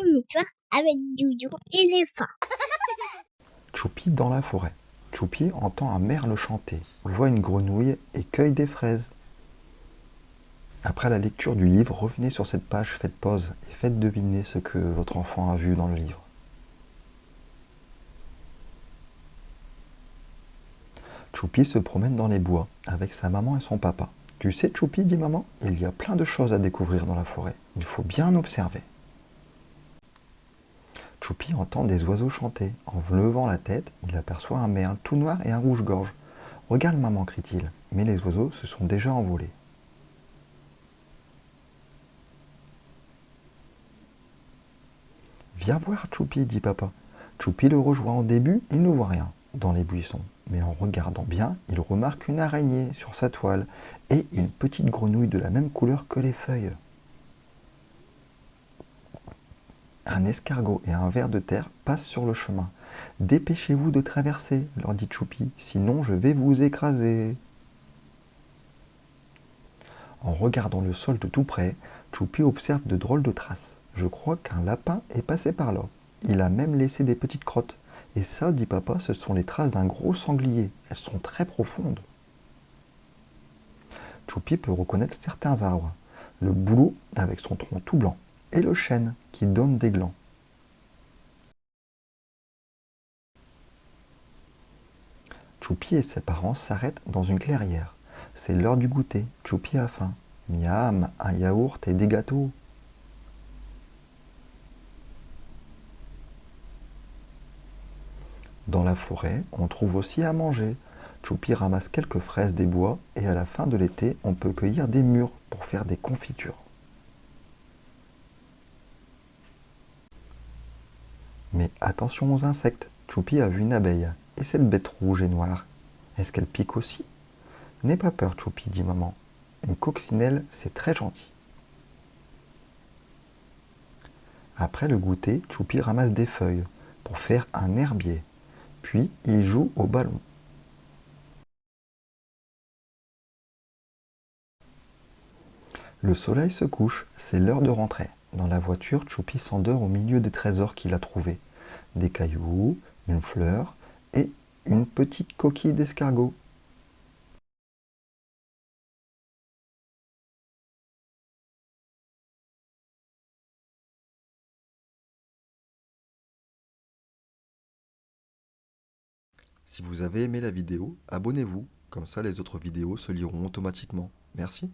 une histoire avec Doudou éléphant. Choupi dans la forêt. Choupi entend un merle chanter, voit une grenouille et cueille des fraises. Après la lecture du livre, revenez sur cette page, faites pause et faites deviner ce que votre enfant a vu dans le livre. Choupi se promène dans les bois avec sa maman et son papa. Tu sais, Choupi, dit maman, il y a plein de choses à découvrir dans la forêt. Il faut bien observer. Choupi entend des oiseaux chanter. En levant la tête, il aperçoit un merle tout noir et un rouge-gorge. Regarde maman, crie-t-il, mais les oiseaux se sont déjà envolés. Viens voir, Choupi, dit papa. Choupi le rejoint. Au début, il ne voit rien dans les buissons. Mais en regardant bien, il remarque une araignée sur sa toile et une petite grenouille de la même couleur que les feuilles. Un escargot et un ver de terre passent sur le chemin. Dépêchez-vous de traverser, leur dit Choupi, sinon je vais vous écraser. En regardant le sol de tout près, Choupi observe de drôles de traces. Je crois qu'un lapin est passé par là. Il a même laissé des petites crottes. Et ça, dit papa, ce sont les traces d'un gros sanglier. Elles sont très profondes. Choupi peut reconnaître certains arbres. Le bouleau avec son tronc tout blanc. Et le chêne qui donne des glands. Choupi et ses parents s'arrêtent dans une clairière. C'est l'heure du goûter. Choupi a faim. Miam, un yaourt et des gâteaux. Dans la forêt, on trouve aussi à manger. Choupi ramasse quelques fraises des bois et à la fin de l'été, on peut cueillir des mûres pour faire des confitures. Mais attention aux insectes. Choupi a vu une abeille. Et cette bête rouge et noire, est-ce qu'elle pique aussi? N'aie pas peur, Choupi, dit maman. Une coccinelle, c'est très gentil. Après le goûter, Choupi ramasse des feuilles pour faire un herbier. Puis, il joue au ballon. Le soleil se couche, c'est l'heure de rentrer. Dans la voiture, Choupi s'endort au milieu des trésors qu'il a trouvés. Des cailloux, une fleur et une petite coquille d'escargot. Si vous avez aimé la vidéo, abonnez-vous, comme ça les autres vidéos se liront automatiquement. Merci.